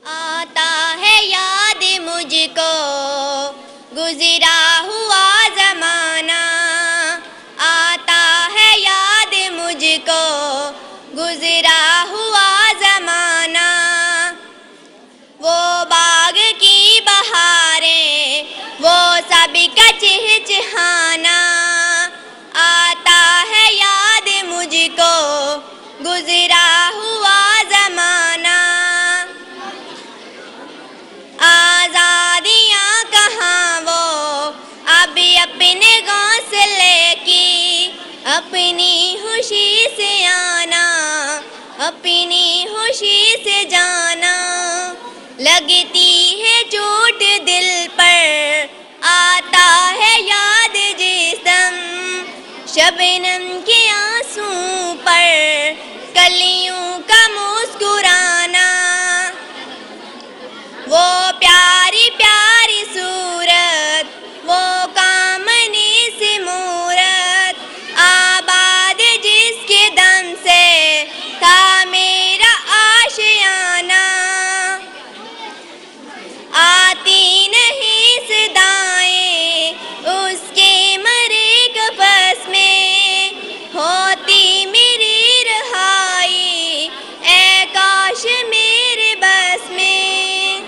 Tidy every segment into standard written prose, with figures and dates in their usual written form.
आता है याद मुझको गुजरा हुआ ज़माना, आता है याद मुझको गुजरा हुआ ज़माना। वो बाग की बहारें, वो सबका चहचहाना, आता है याद मुझको गुजरा हुआ ज़माना। आज़ादियाँ कहाँ वो अभी अपने घोंसले की, अपनी खुशी से आना, अपनी खुशी से जाना। लगती है चोट दिल पर, आता है याद जिस्म, शबनम के आंसू पर कलियों का मुस्कुराना। वो प्यारी प्यारी सूरत, वो कामने से मूरत, आबाद जिसके दम से था मेरा आशियाना। आती नहीं सदाएं उसके मरे कफस में, होती मेरी रहाई ऐ काश मेरे बस में।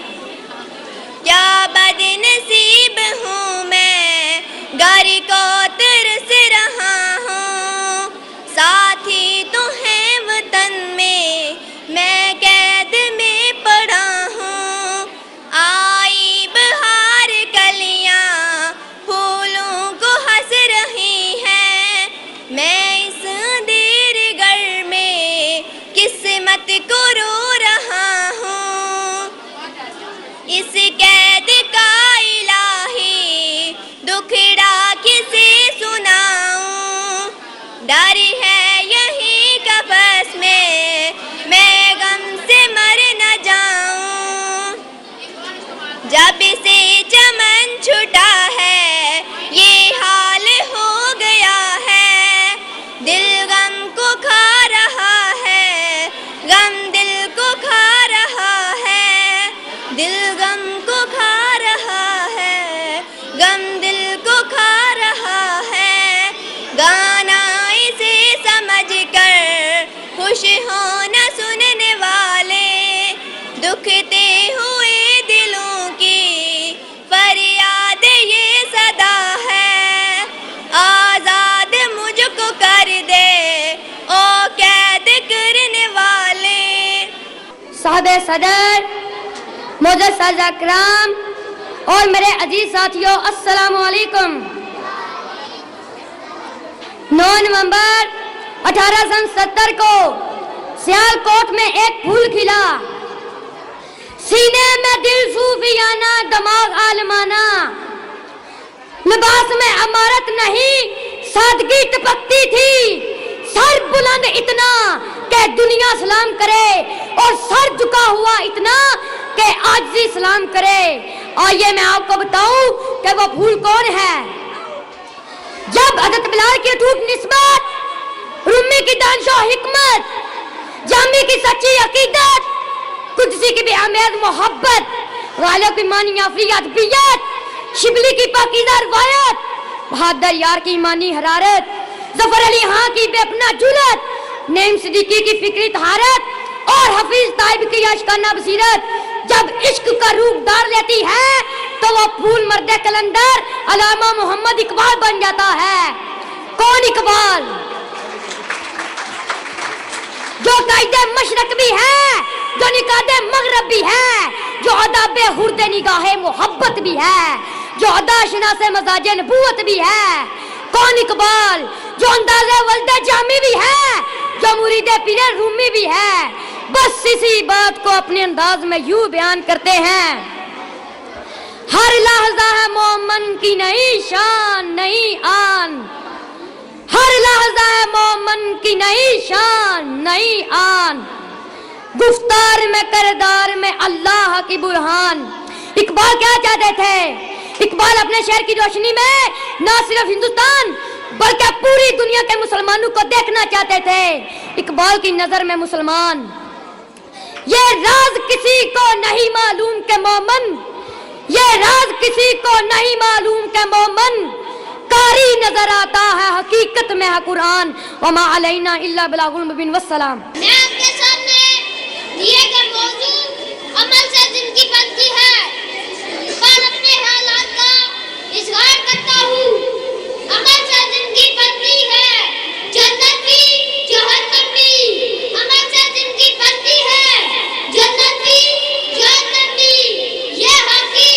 क्या बदनसीब हूँ मैं, घर को तरस रहा हूँ, साथी तो है वतन में, मैं कैद में पड़ा हूँ। आई बहार कलियाँ फूलों को हंस रही हैं, मैं इस अंधेर घर में किस्मत को रो रहा हूँ। इस कैद का इलाही दुखड़ा किसे सुनाऊं, डर है यही कफस में मैं गम से मर न जाऊं। जब से चमन छूटा है ये हाल हो गया है, दिल गम को खा रहा है, गम दिल को खा रहा है, दिल गम को खा रहा है, गम दिल को खा रहा है। गाना इसे समझ कर खुश हो न सुनने वाले, दुखते हुए दिलों की फरियाद ये सदा है। आजाद मुझको कर दे ओ कैद करने वाले। साहबे सदर, मुअज़्ज़ज़ अकराम और मेरे अजीज साथियों, अस्सलाम वालेकुम। 9 नवंबर 1870 को सियालकोट में एक फूल खिला, सीने में दिल सूफियाना, दिमाग आलमाना, लिबास में अमारत नहीं सादगी टपकती थी, सर बुलंद इतना कि दुनिया सलाम करे और सर झुका हुआ इतना कि आजिज़ी सलाम करे। आइए मैं आपको बताऊं कि वो फूल कौन है। जब हज़रत बिलाल की अटूट निस्बत, रूमी की दानिशो हिकमत, जामी की सच्ची अकीदत, कुदसी की बेअमेद मोहब्बत, वालों की मानी अफरियत बियत, शिबली की पाकीज़ा रवायत, बहादुर यार की ईमानी हरारत, जफर अली हाँ की बेपना जुलत, नईम सिद्दीकी की फिक्री तहारत और हफीज ताइब की अशकाना बसीरत जब इश्क का रूप धार लेती है तो वो फूल मर्दे कलंदर अलामा मोहम्मद इकबाल बन जाता है। कौन इकबाल? जो कायदे मशरक भी है, जो निकादे मगरब भी है, जो अदाबे हुर्दे निगाहे मोहब्बत भी है, जो अदा शनासे मजाजे नबूवत भी है। कौन इकबाल? जो अंदाज़े वल्दे जामी भी है, जो मुरीदे पीरे रूमी भी है। बस इसी बात को अपने अंदाज में यूं बयान करते हैं, हर लहजा है मोमन की नई शान नई आन, हर लहजा है मोमन की नई शान नई आन, गुफ्तार में करदार में अल्लाह की बुरहान। इकबाल क्या चाहते थे? इकबाल अपने शहर की रोशनी में न सिर्फ हिंदुस्तान बल्कि पूरी दुनिया के मुसलमानों को देखना चाहते थे। इकबाल की नजर में मुसलमान ये राज किसी को नहीं मालूम के मोमन, ये राज किसी को नहीं मालूम के मोमन, कारी नजर आता है हकीकत में है कुरान। वमा अलैना इल्ला बलागुल मुबीन। वस्सलाम। मैं आपके सामने दिए गए मौजू अमल से जिंदगी बनती है पर अपने हालात का इजहार करता हूँ। अमल से जिंदगी बनती है जन्नत भी जहन्नम भी, अमल से जिंदगी बनती है जन्नत भी जहन्नम भी। ये हकी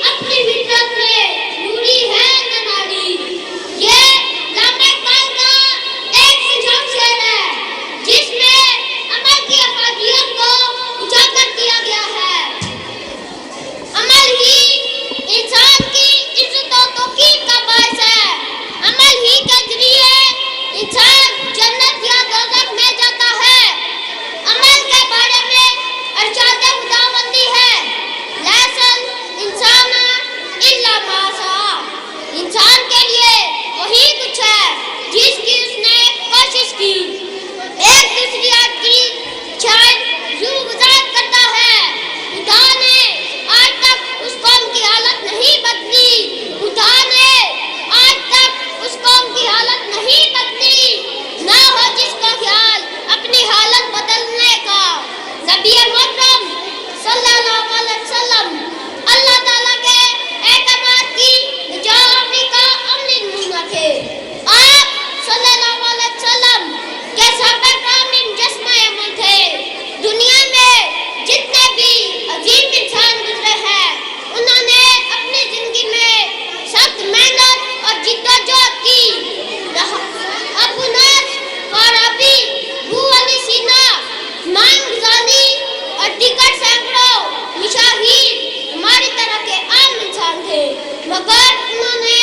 अपनी फितरत में नूरी है न नारी। ये लामा इकबाल का एक सुझाव शेर है जिसमें अमल की अफादियत को उजागर किया गया है। अमल ही इंसान की इज्जत और तौकीर का बायस है। अमल ही के जरिए इंसान जन्नत या दोज़ख में जाता है। अमल के बारे में इरशाद खुदावंदी है, लैसल इंसान इल्ला मा सआ। इंसान के लिए वही कुछ है जिसकी उसने कोशिश की। एक दूसरी आयत की शायद यूं गुजार करता है, खुदा ने आज तक उस कौम की हालत नहीं बदली, खुदा ने आज तक उस कौम की हालत नहीं बदली। ना हो जिसका ख्याल अपनी हालत बदलने का। नबी मोहतरम सल्लल्लाहु अलैहि वसल्लम अल्लाह ताला के एतमाद की जामी का अमली नमूना थे। आप सल्लल्लाहु अलैहि वसल्लम के साहबे कामिल जस्मा अमल थे। दुनिया में जितने भी अजीम इंसान गुजरे हैं उन्होंने अपनी जिंदगी में सख्त मेहनत और जिद्दोजहद की। अबू नास फाराबी, अबू अली सीना, इमाम गजाली और दीगर सैकड़ों मुशाहिर हमारी तरह के आम इंसान थे, मगर उन्होंने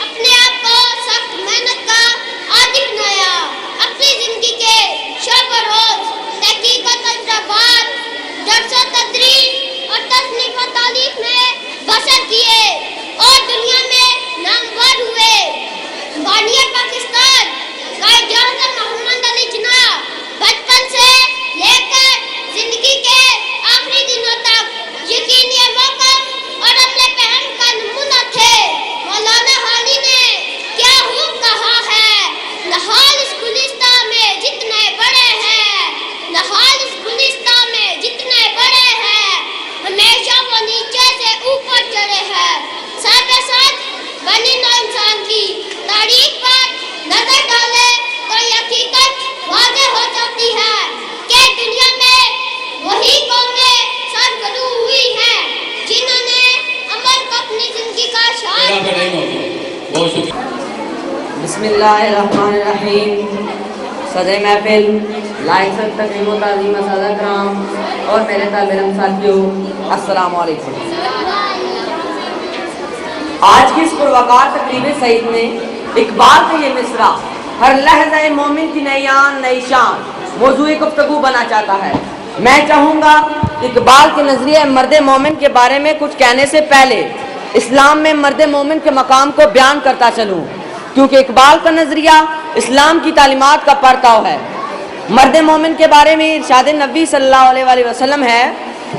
अपने आप को सख्त मेहनत का आदी बनाया। अपनी जिंदगी के शब और रोज तहकीक और तजर्बात, दर्स और तदरीस और तसनीफ और तालीफ में बसर किए और दुनिया में नामवर हुए। बानिया पाकिस्तान कायद-ए-आज़म मोहम्मद अली जिन्ना बचपन से लेकर जिंदगी के आखिरी दिनों तक यकीनी मौक़िफ़ और अमले पहल का नमूना थे। मौलाना हाली ने क्या खूब कहा है, नहाल इस गुलिस्तान में जितने बड़े हैं, नहाल इस गुलिस्तान में जितने बड़े हैं, हमेशा वो नीचे से ऊपर चढ़े हैं। साथ साथ बनी नौ इंसान की तारीख पर नजर डाले तो हकीकत वाज़ेह हो जाती है कि दुनिया में वही कौमें सरगर्म हुई हैं जिन्होंने अमल को अपनी जिंदगी का शान। बहुत शुक्रिया। बिस्मिल्लाहिर्रहमानिर्रहीम। सदर महफिल, लाइक सर तकरीम व ताज़ीम सादा कराम और मेरे तालिब साथियों, अस्सलाम वालेकुम। आज की इस पुरवकार तकरीब सईद में इकबाल का ये मिसरा हर लहज़े मोमिन की नई आन नई शान मौजूए गुफ्तगू बना चाहता है। मैं चाहूँगा इकबाल के नज़रिए मर्द मोमिन के बारे में कुछ कहने से पहले इस्लाम में मर्द मोमिन के मकाम को बयान करता चलूँ, क्योंकि इकबाल का नज़रिया इस्लाम की तालीमात का परताव है। मर्द मोमिन के बारे में इरशाद नबी सल्लल्लाहु अलैहि वसल्लम है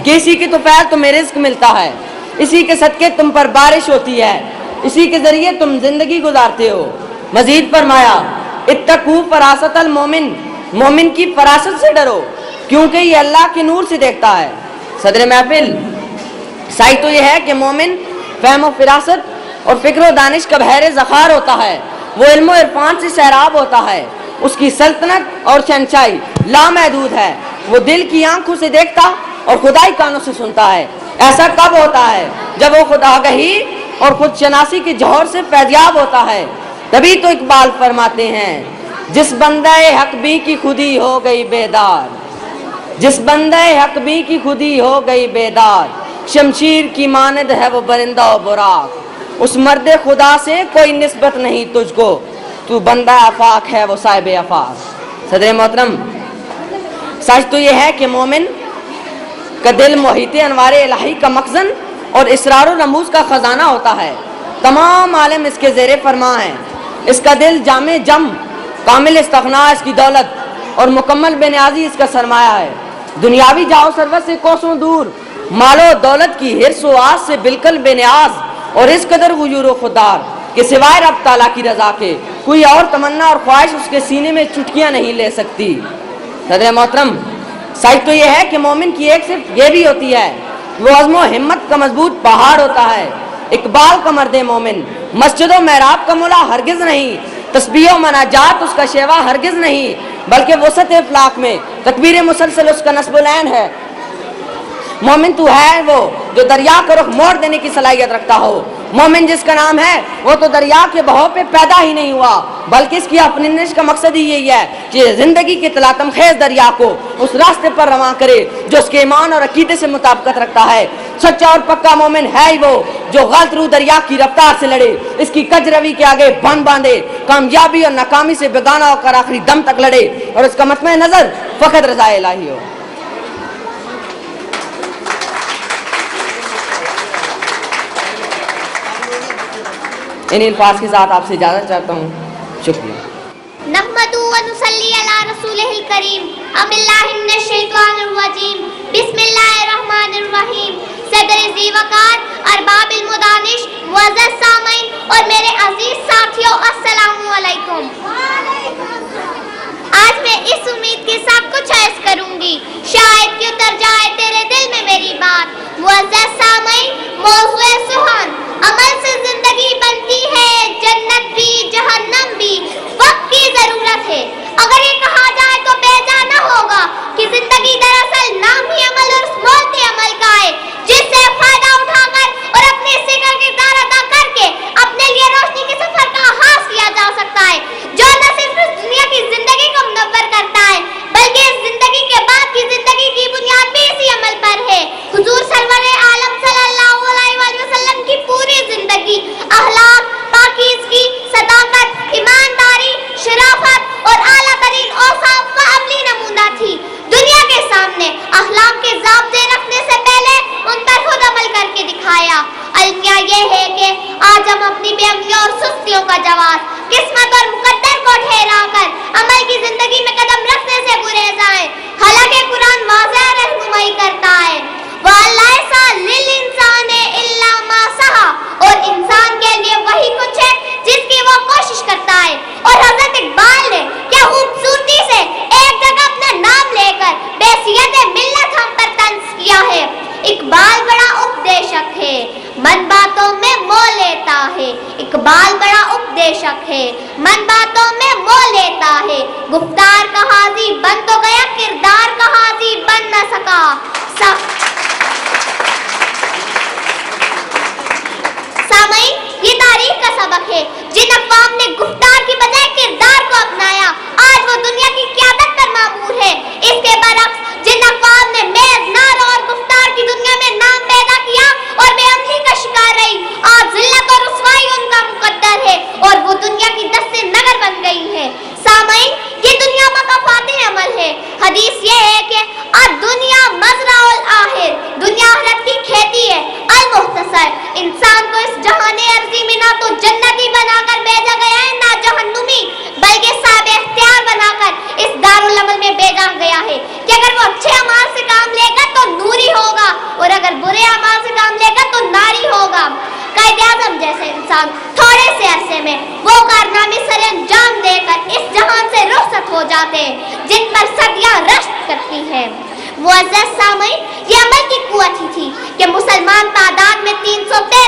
कि इसी के तुफैल तुम्हें रिज़्क़ मिलता है, इसी के सदके तुम पर बारिश होती है, इसी के ज़रिए तुम जिंदगी गुजारते हो। मजीद फरमाया, इत्तकू फरासतल मोमिन, मोमिन की फरासत से डरो क्योंकि ये अल्लाह के नूर से देखता है। सदर महफिल, सही तो यह है कि मोमिन फहम व फिरासत और फिक्र व दानिश का बहरे ज़खार होता है, वो इल्म व इरफान से सैराब होता है, उसकी सल्तनत और शहंशाही लामहदूद है, वो दिल की आंखों से देखता और खुदाई कानों से सुनता है। ऐसा कब होता है? जब वो खुदागही और खुद शनासी के जौहर से फैज़याब होता है। तभी तो इकबाल फरमाते हैं, जिस बंदे हक भी की खुदी हो गई बेदार, जिस बंदे हक भी की खुदी हो गई बेदार, शमशीर की मानद है वो बरिंदा और बुराक, उस मर्द खुदा से कोई निस्बत नहीं तुझको, तू बंदा आफाक है वो साहिब आफाक। सदर मोहतरम, सच तो यह है कि मोमिन का दिल मोहिते अनवारे इलाही का मखज़न और इसरार व रमूज का ख़जाना होता है। तमाम आलम इसके ज़ेरे फरमा हैं। इसका दिल जामे जम, कामिल इस्तग़ना इसकी दौलत और मुकम्मल बेनियाजी इसका सरमाया है। दुनियावी जाओ सर्वत से कोसों दूर, मालो दौलत की हिर्स व आस से बिल्कुल बेनियाज और इस कदर गुजूर खुदार कि सिवाय रब ताला की रजा के कोई और तमन्ना और ख्वाहिश उसके सीने में चुटकियां नहीं ले सकती। सदर मोहतरम, सच तो यह है कि मोमिन की एक सिर्फ ये भी होती है, वो अज़्म हिम्मत का मजबूत पहाड़ होता है। इकबाल का मर्द मोमिन मस्जिद व महराब का मुला हरगिज नहीं, तस्बीह व मनाजात उसका शेवा हरगिज नहीं, बल्कि वसत इफ्लाक में तकबीर मुसलसल उसका नस्बुलैन है। मोमिन तू है वो जो दरिया का रुख मोड़ देने की सलाहियत रखता हो। मोमिन जिसका नाम है वो तो दरिया के बहाव पे पैदा ही नहीं हुआ, बल्कि इसकी अपनिश का मकसद ही यही है कि जिंदगी के तलातम खेज दरिया को उस रास्ते पर रवां करे जो उसके ईमान और अकीदे से मुताबिकत रखता है। सच्चा और पक्का मोमिन है ही वो जो गलत रू दरिया की रफ्तार से लड़े, इसकी कजरवी के आगे बन बांधे, कामयाबी और नाकामी से बेगाना होकर आखिरी दम तक लड़े और उसका मतमे नजर फकत रज़ा इलाही हो। इन अल्फाज के साथ आपसे इजाजत चाहता हूँ। शुक्रिया। नहमदु व नुसल्ली अला रसूलिहिल करीम। अबिल्लाहि मिनश शैतानिर रजीम। बिस्मिल्लाहिर रहमानिर रहीम। सदर ज़ीवकार, अरबाबिल मुदानिश, वज़र सामईन और मेरे अजीज साथियों, अस्सलामु अलैकुम। आज मैं इस उम्मीद के साथ कुछ अर्ज़ करूंगी, शायद कि उतर जाए तेरे दिल में मेरी बात। वज़र सामईन, मौज़ूए सुहान, अमल से जिंदगी बनती है जन्नत भी जहन्नम भी, वक्त की जरूरत है। अगर ये कहा जाए तो बेजा न होगा कि जिंदगी दरअसल नाम ही अमल और मोलते अमल का है, जिससे फायदा उठाकर और अपने हिस्से का किरदार अदा करके अपने लिए रोशनी के सफर का आगाज किया जा सकता है, जो न सिर्फ इस दुनिया की जिंदगी को मुनव्वर करता है बल्कि इस जिंदगी के बाद की जिंदगी की बुनियाद भी इसी अमल पर है। हुजूर सरवरे आलम सल्लल्लाहु अलैहि वसल्लम की पूरी जिंदगी अखलाक, पाकीज़गी, सदाकत, ईमानदारी, शराफत और आला तरीन औसाफ का अमली नमूना थी। दुनिया के सामने अखलाक के ज़ाब्ते रखने से पहले उन पर खुद अमल करके दिखाया। अलमिया ये है कि आज हम अपनी बेअमनियों और सुस्तियों का जवाब किस्मत और मुकद्दर को ठहरा कर अमल की जिंदगी में कदम रखने से गुरेज आए। हालांकि कुरान वाज़ेह रहनुमाई करता है, वलैसा लिल इंसाने इल्ला मा सहा, और इंसान के लिए वही कुछ है जिसकी वो कोशिश करता है। और हजरत इकबाल ने क्या खूबसूरती से एक जगह अपना नाम लेकर बेसियत मिल्लत हम पर तंज किया है। इकबाल बड़ा उपदेशक है, मन बातों में मोह लेता है। इकबाल बड़ा उपदेशक है, मन बातों में मोह लेता है। गुफ्तार का हाजी बन तो गया, किरदार का हाजी बन न सका। सामईन, ये तारीख का सबक है। जिन अक़वाम ने गुफ्तार की बजाय किरदार को अपनाया, आज वो दुनिया की क़यादत पर मामूर है। इसके बरक्स जिन अक़वाम ने मेज़, नार और गुफ्तार की दुनिया में नाम पैदा किया और बेअमनी का शिकार रही, आज ज़िल्लत और रुसवाई उनका मुकद्दर है और वो दुनिया की दस्ते नगर बन गई है। सामईन, ये दुनिया मकाफ़ाते अमल है। हदीस ये है कि दुनिया मज़राउल आखिर, दुनिया आखिरत की खेती है। अल-मुख्तसर, इंसान को इस जहाने अर्ज़ी में ना तो जन्नती बनाकर भेजा गया है ना जहन्नुमी, बल्कि साहिब इख्तियार बनाकर इस दारुल अमल में भेजा गया है कि अगर वो अच्छे अमाल से काम लेगा तो नूरी होगा और अगर बुरे अमाल से काम लेगा तो नारी होगा। कायद-ए-आज़म जैसे इंसान थोड़े से अरसे में वो कारनामे सरे अंजाम देकर इस जहान से रुखसत हो जाते हैं जिन पर सदियां रश्क करती हैं। मुअज़्ज़ज़ सामईन, ये अमल की कुव्वत ही थी कि मुसलमान तादाद में 313